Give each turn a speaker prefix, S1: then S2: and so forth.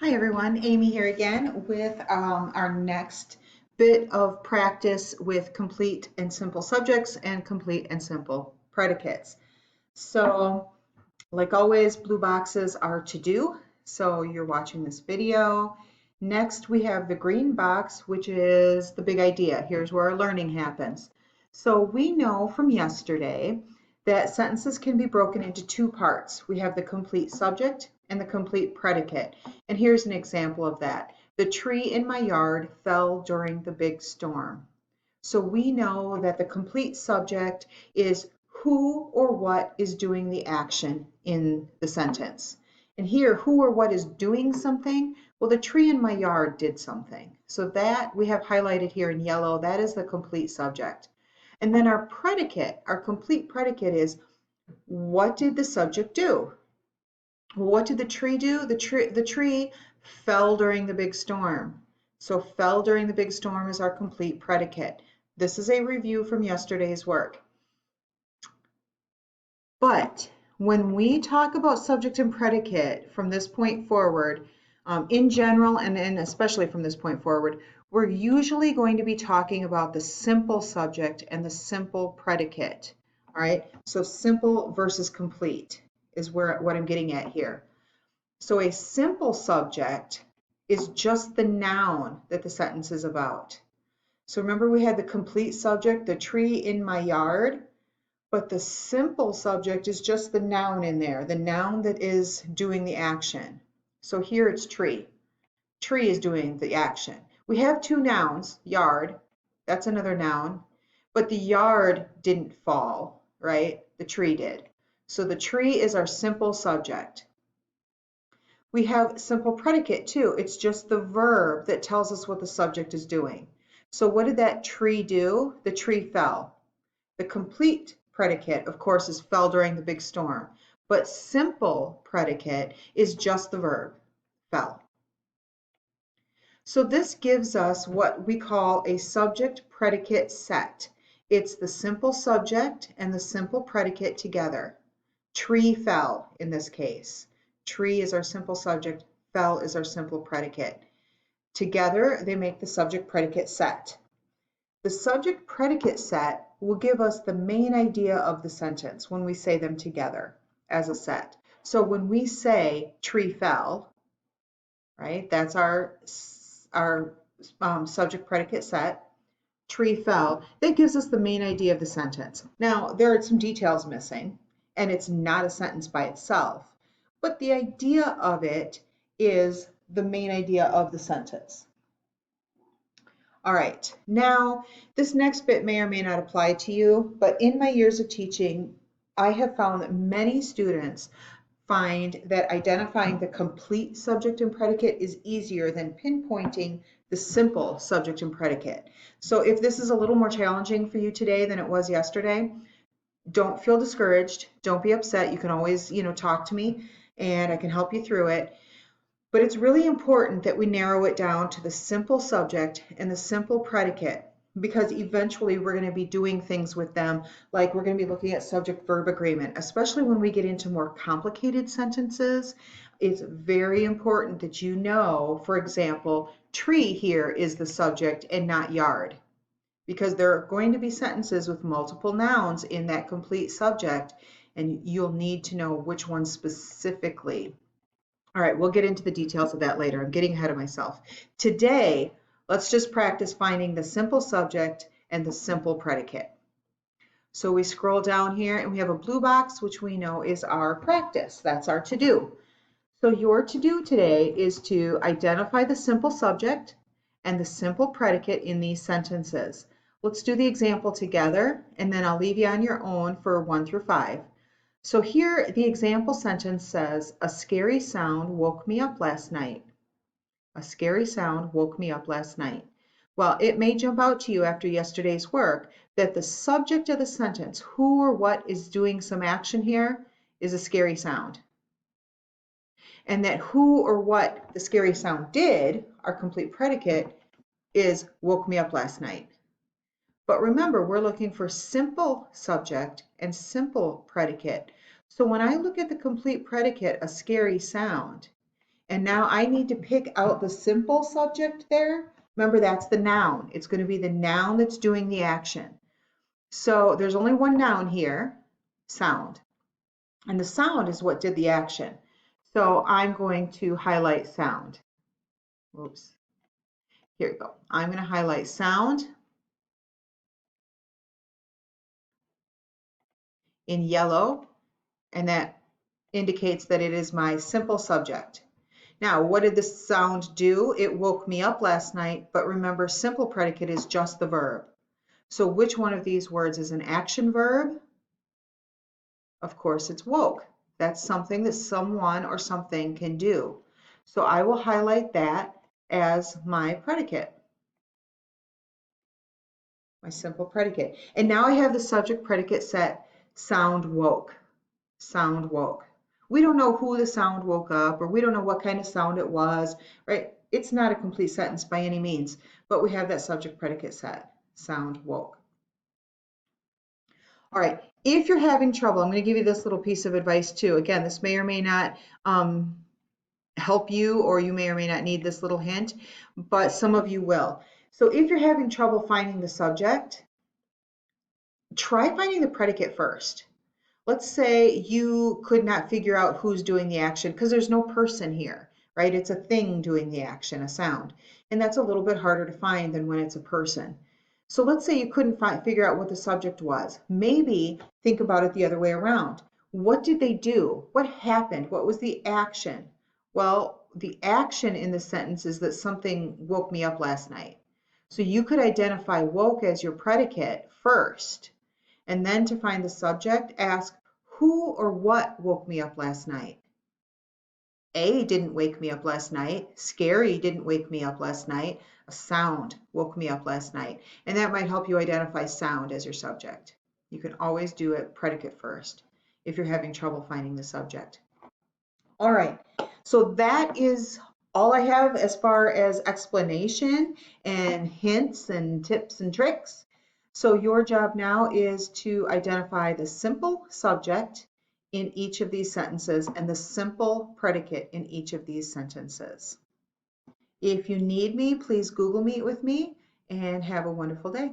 S1: Hi everyone, Amy here again with our next bit of practice with complete and simple subjects and complete and simple predicates. So, like always, blue boxes are to do. So you're watching this video. Next, we have the green box, which is the big idea. Here's where our learning happens. So we know from yesterday that sentences can be broken into two parts. We have the complete subject and the complete predicate. And here's an example of that. The tree in my yard fell during the big storm. So we know that the complete subject is who or what is doing the action in the sentence. And here, who or what is doing something? Well, the tree in my yard did something. So that we have highlighted here in yellow, that is the complete subject. And then our predicate, our complete predicate is, what did the subject do? Well, what did the tree do? The tree fell during the big storm. So fell during the big storm is our complete predicate. This is a review from yesterday's work. But when we talk about subject and predicate from this point forward, in general and especially from this point forward, we're usually going to be talking about the simple subject and the simple predicate. All right, so simple versus complete is what I'm getting at here. So a simple subject is just the noun that the sentence is about. So remember we had the complete subject, the tree in my yard, but the simple subject is just the noun in there, the noun that is doing the action. So here it's tree. Tree is doing the action. We have two nouns, yard, that's another noun, but the yard didn't fall, right? The tree did. So the tree is our simple subject. We have simple predicate too. It's just the verb that tells us what the subject is doing. So what did that tree do? The tree fell. The complete predicate, of course, is fell during the big storm. But simple predicate is just the verb, fell. So this gives us what we call a subject-predicate set. It's the simple subject and the simple predicate together. Tree fell in this case. Tree is our simple subject, fell is our simple predicate. Together, they make the subject-predicate set. The subject-predicate set will give us the main idea of the sentence when we say them together as a set. So when we say tree fell, right, that's our subject-predicate set, tree fell, that gives us the main idea of the sentence. Now, there are some details missing, and it's not a sentence by itself, but the idea of it is the main idea of the sentence. All right, now this next bit may or may not apply to you, but in my years of teaching, I have found that many students find that identifying the complete subject and predicate is easier than pinpointing the simple subject and predicate. So if this is a little more challenging for you today than it was yesterday, don't feel discouraged. Don't be upset. You can always, talk to me and I can help you through it. But it's really important that we narrow it down to the simple subject and the simple predicate, because eventually we're going to be doing things with them, like we're going to be looking at subject-verb agreement, especially when we get into more complicated sentences. It's very important that you know, for example, tree here is the subject and not yard, because there are going to be sentences with multiple nouns in that complete subject, and you'll need to know which one specifically. All right, we'll get into the details of that later. I'm getting ahead of myself. Today, let's just practice finding the simple subject and the simple predicate. So we scroll down here and we have a blue box, which we know is our practice. That's our to-do. So your to-do today is to identify the simple subject and the simple predicate in these sentences. Let's do the example together, and then I'll leave you on your own for 1 through 5. So here the example sentence says, a scary sound woke me up last night. A scary sound woke me up last night. Well, it may jump out to you after yesterday's work that the subject of the sentence, who or what is doing some action here, is a scary sound. And that who or what the scary sound did, our complete predicate, is woke me up last night. But remember, we're looking for simple subject and simple predicate. So when I look at the complete predicate, a scary sound, And now I need to pick out the simple subject there. Remember, that's the noun. It's going to be the noun that's doing the action. So there's only one noun here, sound. And the sound is what did the action. So I'm going to highlight sound. Oops. Here we go. I'm going to highlight sound in yellow, and that indicates that it is my simple subject. Now, what did the sound do? It woke me up last night, but remember, simple predicate is just the verb. So which one of these words is an action verb? Of course, it's woke. That's something that someone or something can do. So I will highlight that as my predicate, my simple predicate. And now I have the subject predicate set, sound woke, sound woke. We don't know who the sound woke up, or we don't know what kind of sound it was, right? It's not a complete sentence by any means, but we have that subject predicate set, sound woke. All right, if you're having trouble, I'm going to give you this little piece of advice too. Again, this may or may not help you, or you may or may not need this little hint, but some of you will. So if you're having trouble finding the subject, try finding the predicate first. Let's say you could not figure out who's doing the action because there's no person here, right? It's a thing doing the action, a sound. And that's a little bit harder to find than when it's a person. So let's say you couldn't figure out what the subject was. Maybe think about it the other way around. What did they do? What happened? What was the action? Well, the action in the sentence is that something woke me up last night. So you could identify woke as your predicate first. And then to find the subject, ask who or what woke me up last night. A didn't wake me up last night. Scary didn't wake me up last night. A sound woke me up last night. And that might help you identify sound as your subject. You can always do it predicate first if you're having trouble finding the subject. All right, so that is all I have as far as explanation and hints and tips and tricks. So your job now is to identify the simple subject in each of these sentences and the simple predicate in each of these sentences. If you need me, please Google Meet with me and have a wonderful day.